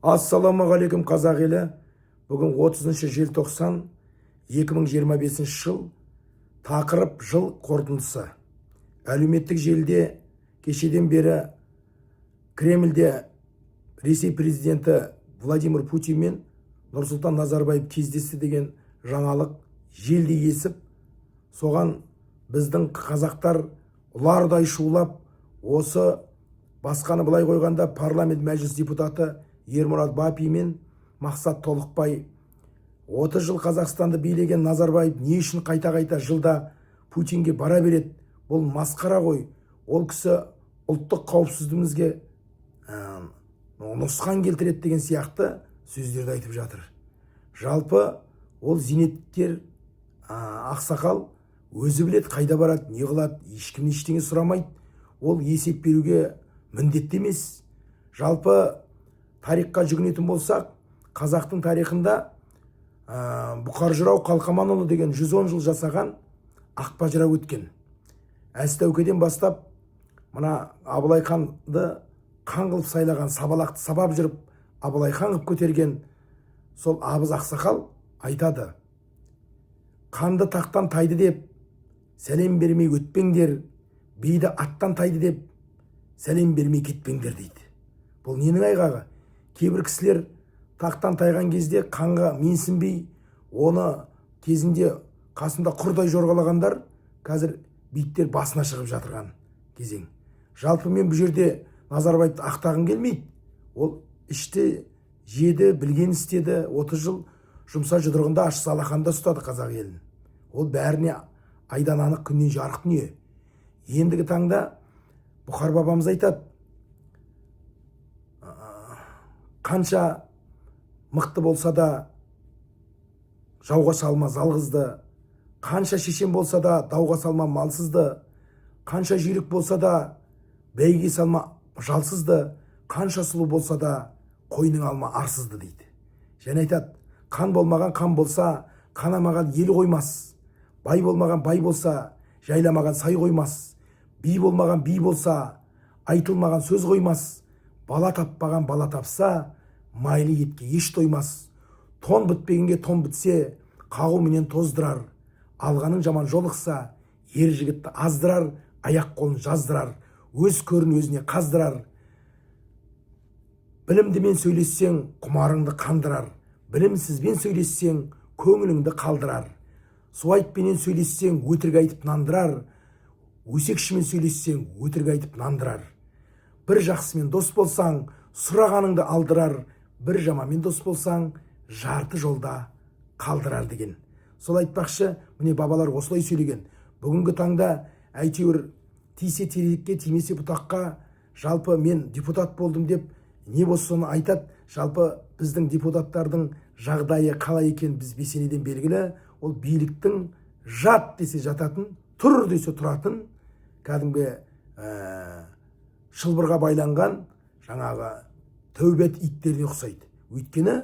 Ассаламағалейкум қазақ елі. Бүгін 30 желтоқсан 2025 жыл. Тақырып жыл қорытындысы. Әлеуметтік желіде кешеден бері Кремльде Ресей президенті Владимир Путин мен Нұрсұлтан Назарбаев кездесті деген жаңалық желде есіп, соған біздің қазақтар ұлардай шулап, осы басқаны былай қойғанда парламент мәжіліс депутаты Ермұрат Бапи мен Мақсат Толықбай 30 жыл Қазақстанды билеген Назарбаев не үшін қайта-қайта жылда Путинге бара береді? Бұл масқара ғой. Ол кісі ұлттық қауіпсіздігімізге нұқсан келтіреді деген сияқты сөздерді айтып жатыр. Жалпы ол зейнеткер ақсақал өзі біледі қайда барады, не қылады, ешкім ештеңе сұрамайды. Ол есеп беруге міндетті емес. Жалпы тарихқа жүгінетін болсақ, қазақтың тарихында Бұқар жырау Қалқаманұлы деген 110 жыл жасаған Ақпа жырау өткен. Әз Тәукеден бастап мына Абылай ханды қан қылып сайлаған, сабалақты сабап жүріп Абылай хан қылып көтерген сол Абыз ақсақал айтады: қанды тақтан тайды деп сәлем бермей өтпеңдер, биді аттан тайды деп сәлем бермей кетпеңдер дейді. Бұл ненің айғағы? Кейбір кісілер тақтан тайған кезде қанға менсінбей, оны кезінде қасында құрдай жорғалағандар қазір биттер басына шығып жатырған кезең. Жалпы мен бұл жерде Назарбаевты ақтағым келмейді. Ол ішті жеді, білген істеді, 30 жыл жұмса жұдырығында аш алақанда ұстады қазақ елін. Ол бәріне айдан анық, күннен жарық дүние. Ендігі таңда Бұқар бабамыз айтады: қанша мықты болса да жауға салма жалғызды, қанша шешен болса да дауға салма малсызды, қанша жүйрік болса да бәйге салма жалсызды, қанша сұлу болса да қойның алма арсызды дейді. Және айтады: қан болмаған қан болса, қанамаған ел қоймас. Бай болмаған бай болса, жайламаған сай қоймас. Би болмаған би болса, айтылмаған сөз қоймас. Бала таппаған бала тапса, майлы етке еш тоймас. Тон бітпегенге тон бітсе, қағу менен тоздырар. Алғаның жаман жолықса, ер жігітті аздырар, аяқ қолын жаздырар, өз көрін өзіне қаздырар. Білімдімен сөйлессең, құмарыңды қандырар. Білімсізбен сөйлессең, көңіліңді қалдырар. Суайтпенен сөйлессең, өтірік айтып нандырар. Өсекшімен сөйлессең, өтірік айтып нандырар. Бір жақсымен дос болсаң, сұрағаныңды алдырар. Бір жаманмен дос болсаң, жарты жолда қалдырар деген. Сол айтпақшы, міне бабалар осылай сөйлеген. Бүгінгі таңда әйтеуір тисе терекке, тимесе бұтаққа, жалпы мен депутат болдым деп не болса соны айтады. Жалпы біздің депутаттардың жағдайы қалай екен біз бесенеден белгілі. Ол биліктің жат десе жататын, тұр десе тұратын, кәдімгі шылбырға байланған жаңағы тәубет иттеріне ұқсайды. Өйткені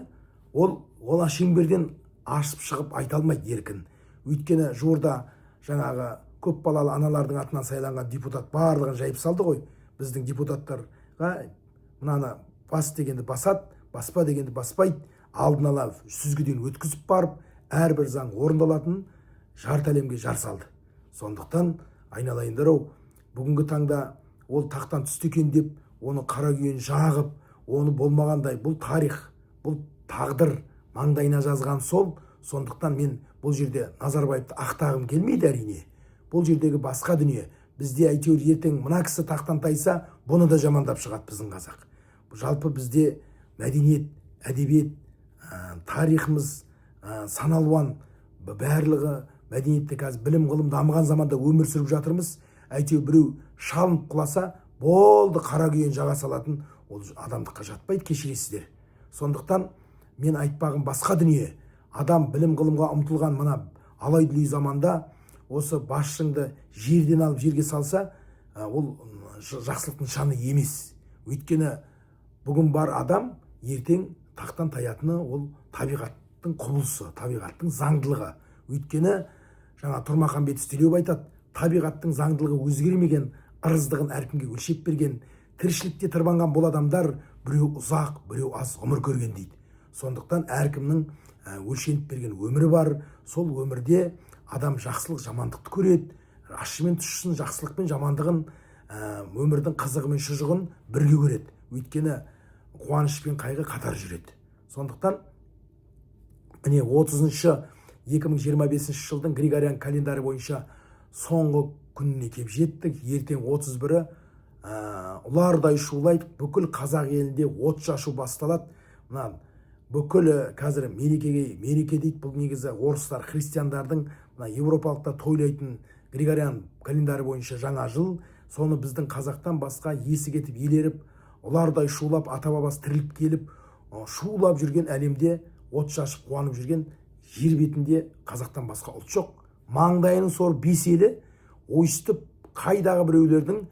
ол шеңберден ашып шығып айта алмайды еркін. Өйткені жуырда жаңағы көп балалы аналардың атынан сайланған депутат барлығын жайып салды ғой. Біздің депутаттарға мынаны бас дегенді басады, баспа дегенді баспайды, алдын ала сүзгіден өткізіп барып, әрбір заң орындалатын жарты әлемге жар салды. Сондықтан айналайындар-ау, бүгінгі таңда ол тақтан түсті екен деп, оны қара күйен жағып, оны болмағандай, бұл тарих, бұл тағдыр маңдайына жазған сол. Сондықтан мен бұл жерде Назарбаевты ақтағым келмейді әрине. Бұл жердегі басқа дүние. Бізде әйтеуір ертең мына кісі тақтан тайса, бұны да жамандап шығады біздің қазақ. Жалпы бізде мәдениет, әдебиет, тарихымыз саналуан, барлығы мәдениетте қазір білім ғылым дамыған заманда өмір сүріп жатырмыз. Әйтеуір біреу шалынып құласа, болды қара күйен жаға салатын, ол адамдыққа жатпайды, кешіресіздер. Сондықтан мен айтпағым басқа дүние. Адам білім ғылымға ұмтылған мына алай-дүлей заманда осы басшыңды жерден алып жерге салса, ол жақсылықтың шаны емес. Өйткені бүгін бар адам, ертең тақтан таятыны ол табиғаттың құбылысы, табиғаттың заңдылығы. Өйткені жаңа Тұрмаханбет Стелеуов айтады: табиғаттың заңдылығы өзгермеген, ырыздығын әркімге өлшеп берген. Тіршілікте тырбанған бұл адамдар біреу ұзақ біреу аз ғұмыр көрген дейді. Сондықтан әркімнің өлшеніп берген өмірі бар. Сол өмірде адам жақсылық жамандықты көреді, ащы мен тұщысын, жақсылық пен жамандығын, өмірдің қызығы мен шұжығын бірге көреді. Өйткені қуаныш пен қайғы қатар жүреді. Сондықтан міне 2025 жылдың Григориан календарі бойынша соңғы күніне кеп жеттік. Ертең 31-і ұлардай шулайды, бүкіл қазақ елінде от шашу басталады. Мына бүкіл қазір мереке дейді. Бұл негізі орыстар, христиандардың, мына европалықтар тойлайтын Григориан календарі бойынша жаңа жыл. Соны біздің қазақтан басқа есі кетіп елеріп, ұлардай шулап, ата бабасы тіріліп келіп, шулап жүрген әлемде, от шашып қуанып жүрген жер бетінде қазақтан басқа ұлт жоқ. Маңдайының сор бес елі ойыстып, қайдағы біреулердің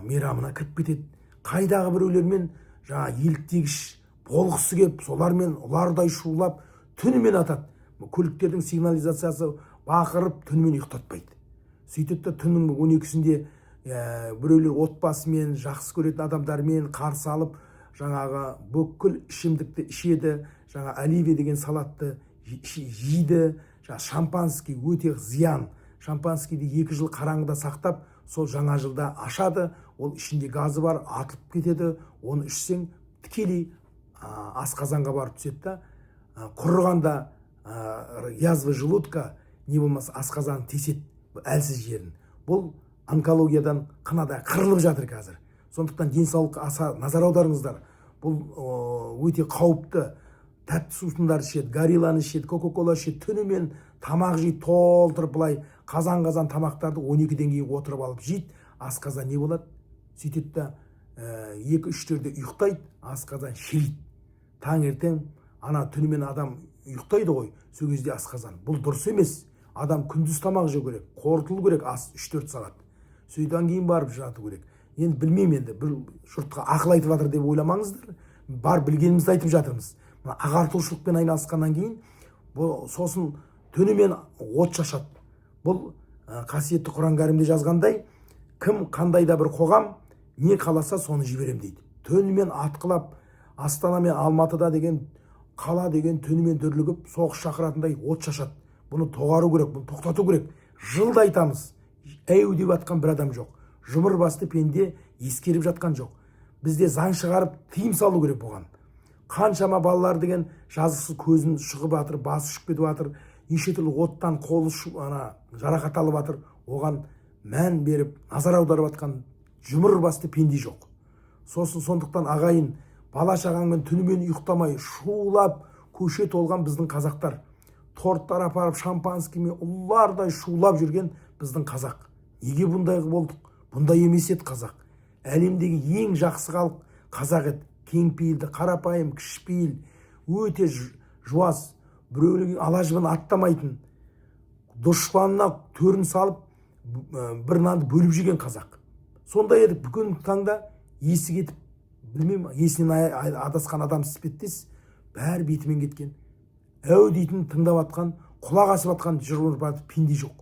мейрамына кіріп кетеді. Қайдағы біреулермен жаңа еліктегіш болғысы кеп, солармен ұлардай шулап, түнімен атады. Көліктердің сигнализациясы бақырып, түнімен ұйықтатпайды. Сөйтіп түннің 12-сінде біреулер отбасымен, жақсы көретін адамдармен қарсы алып, жаңағы бүкіл ішімдікті ішеді, жаңа оливье деген салатты жейді, шампанский өте зиян. Шампанскийді 2 жыл қараңғыда сақтап, сол жаңа жылда ашады. Ол ішінде газы бар, атылып кетеді. Оны ішсең тікелей асқазанға барып түседі. Құрығанда язва желудка, не болмаса асқазан теседі әлсіз жерін. Бұл онкологиядан қынада қырылып жатыр қазір. Сондықтан денсаулыққа аса назар аударыңыздар. Бұл өте қауіпті. Тәтті сусындар ішеді, горилланы ішеді, кока-кола ішеді, түнімен тамақ жейді, толтырып былай қазан-қазан тамақтарды 12-ден кейін отырып алып жейді. Асқазан не болады? Сөйтеді 2-3-терде ұйықтайды, асқазан шириді. Таңертең ана түнімен адам ұйықтайды ғой, сол кезде асқазан. Бұл дұрыс емес. Адам күндіз тамақ жеу керек, қорытылу керек, ас 3-4 сағат. Сөйдан кейін барып жату керек. Енді білмеймін, енді бір жұртқа ақыл айтып жатыр деп ойламаңыздар. Бар білгенімізді айтып жатырмыз. Ағартушылықпен айналысқаннан кейін сосын түнімен от шашады. Бұл қасиетті Құран кәрімде жазғандай, кім қандай да бір қоғам не қаласа соны жіберем дейді. Түнімен атқылап, Астана мен Алматыда деген қала деген түнімен дүрлігіп, соғыс шақыратындай от шашады. Бұны тоғару керек, бұны тоқтату керек. Жылда айтамыз, әу деп атқан бір адам жоқ. Жұмыр басты пенде ескеріп жатқан жоқ. Бізде заң шығарып, тыйым салу керек бұған. Қаншама балалар деген жазықсыз көзін шығып жатыр, басы ұшып кетіп жатыр, неше түрлі оттан қолы жарақат алып жатыр. Оған мән беріп, назар аударып жатқан жұмыр басты пенде жоқ. Сондықтан ағайын, бала шағаңмен түнімен ұйықтамай, шулап, көше толған біздің қазақтар. Торттар апарып, шампанскиймен ұлардай шулап жүрген біздің қазақ. Неге бұндай болдық? Бұндай емес еді қазақ. Әлемдегі ең жақсы халық қазақ еді. Кеңпейілді, қарапайым, кішіпейіл, өте жуас, біреулерге ала-жібін аттамайтын, дұшпанына төрін салып, бір нанды бөліп жеген қазақ. Сондай еді, бүгін таңда есі кетіп, білмеймін, есінен адасқан адам іспеттес, бәрі бетімен кеткен. Әу дейтін тыңдап атқан, құлақ асып атқан жүргір пенде жоқ.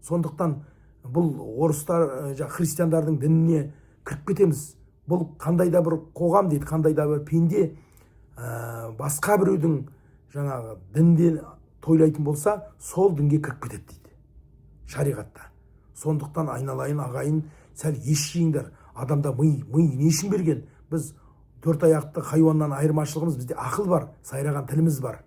Сондықтан бұл орыстар, христиандардың дініне кіріп кетеміз. Бұл қандай да бір қоғам дейді, қандай да бір пенде басқа біреудің жаңағы дінде тойлайтын болса, сол дінге кіріп кетеді дейді шариғатта. Сондықтан айналайын ағайын, сәл ес жиыңдар. Адамда ми не үшін берген? Біз 4 аяқты хайуаннан айырмашылығымыз, бізде ақыл бар, сайраған тіліміз бар.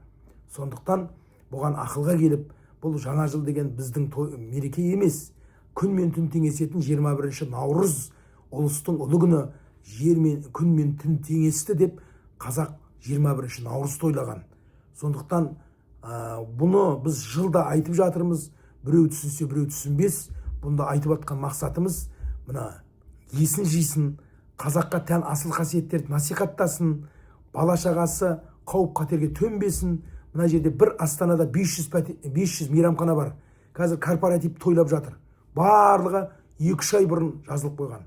Сондықтан бұған ақылға келіп, бұл жаңа жыл деген біздің мереке емес. Күн мен түн теңесетін 21 наурыз, ұлыстың ұлы күні, жер мен күн мен түн теңесті деп қазақ 21 наурыз тойлаған. Сондықтан бұны біз жылда айтып жатырмыз. Біреу түсінсе, біреу түсінбес. Бұнда айтып жатқан мақсатымыз мына есін жисын, қазаққа тән асыл қасиеттерді насихаттасын, бала шағасы қауіп қатерге төнбесін. Мына жерде бір Астанада 500 мейрамхана бар. Қазір корпоратив тойлап жатыр. Барлығы 2-3 ай бұрын жазылып қойған.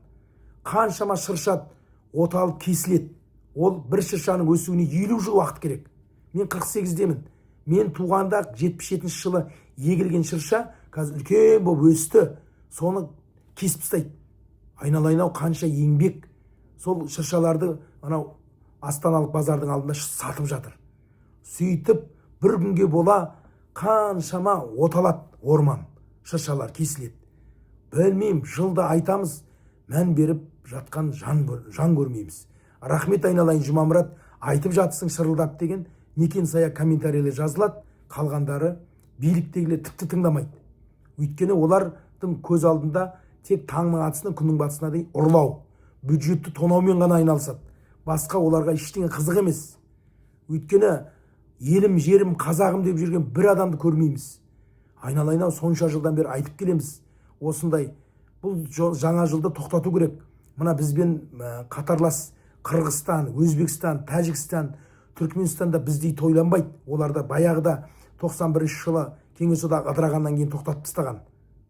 Қаншама шырша оталып кесіледі. Ол бір шыршаның өсуіне 50 жыл уақыт керек. Мен 48-демін. Мен туғанда 77 жылы егілген шырша қазір үлкен болып өсті. Соны кесіп тастайды. Айналайын-ау, қанша еңбек. Сол шыршаларды анау астаналық базардың алдында сатып жатыр. Сөйтіп бір күнге бола қаншама оталат орман, шыршалар кесіледі. Білмеймін, жылда айтамыз, мән беріп жатқан жан көрмейміз. Рахмет айналайын Жұмамұрат, айтып жатсың шырылдап деген некен сая комментарийлер жазылады, қалғандары биліктегілер тіпті тыңдамайды. Өйткені олардың көз алдында тек таңның атысынан күннің батысына дейін ұрлау, бюджетті тонаумен ғана айналысады. Басқа оларға ештеңе қызық емес. Өйткені елім, жерім, қазағым деп жүрген бір адамды көрмейміз. Айналайын, сонша жылдан бері айтып келеміз. Осындай, бұл жаңа жылды тоқтату керек. Мына бізбен қатарлас Қырғызстан, Өзбекстан, Тәжікстан, Түркменстанда біздей тойланбайды. Оларда баяғыда 91 жылы Кеңес одағы ыдырағаннан кейін тоқтатып тастаған.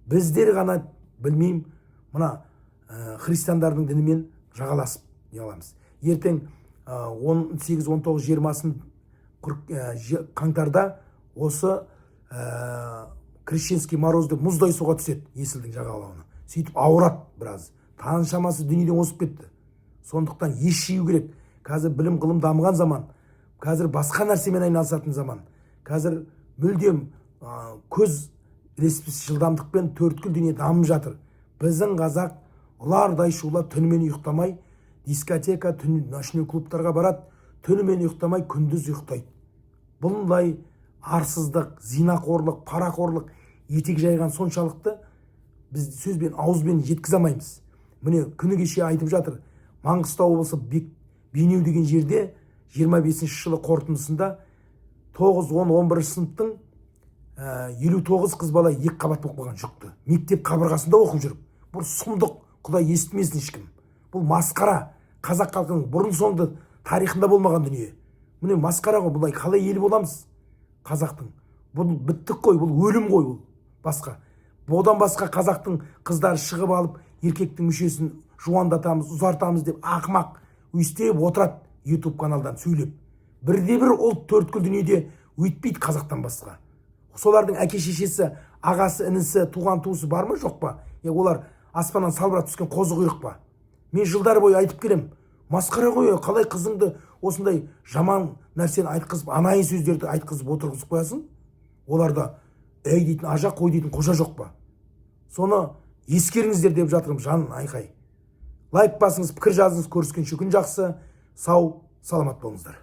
Біздер ғана білмеймін, мына христиандардың дінімен жағаласып неғаламыз. Ертең 18, 19, 20 қаңтарда осы крещенский мороз деп мұздай суға түседі есілдің жағалауына. Сөйтіп ауырады біраз. Таншамасы дүниеден осып кетті. Сондықтан еш жеу керек. Қазір білім ғылым дамыған заман. Қазір басқа нәрсемен айналысатын заман. Қазір мүлдем көз ілеспес жылдамдықпен төрткүл дүние дамып жатыр. Біздің қазақ ұлардай шулап түнімен ұйықтамай, дискотека, ночной клубтарға барады, түнімен ұйықтамай, күндіз ұйықтайды. Бұндай арсыздық, зинақорлық, парақорлық етек жайған соншалықты біз сөзбен, ауызбен жеткізе алмаймыз. Міне күні кеше айтып жатыр. Маңғыстау облысы Бейнеу деген жерде 25 жылы қорытындысында 9, 10, 11 сыныптың 59 қыз бала 2 қабат болып қалған жүкті. Мектеп қабырғасында оқып жүріп. Бұл сұмдық, Құдай естімесін ешкім. Бұл масқара. Қазақ халқының бұрын соңды тарихында болмаған дүние. Міне масқара ғой, бұлай қалай ел боламыз қазақтың? Бұл біттік қой, бұл өлім қой, бұл басқа. Одан басқа қазақтың қыздары шығып алып, еркектің мүшесін жуандатамыз, ұзартамыз деп ақымақ өйстеп отырады YouTube каналдан сөйлеп. Бірде-бір ұлт төрткүл дүниеде өйтпейді қазақтан басқа. Солардың әке шешесі, ағасы, інісі, туған туысы бар ма, жоқ па? Олар аспаннан салбырап түскен қозы құйрық па? Мен жылдар бойы айтып келем. Масқара ғой, қалай қызыңды осындай жаман нәрсені айтқызып, анайы сөздерді айтқызып отырғызып қоясың? Оларда әй дейтін ажа, қой дейтін қожа жоқ па? Соны ескеріңіздер деп жатырмын, жанын айқай. Лайк басыңыз, пікір жазыңыз, көріскенше күн жақсы, сау, саламат болыңыздар.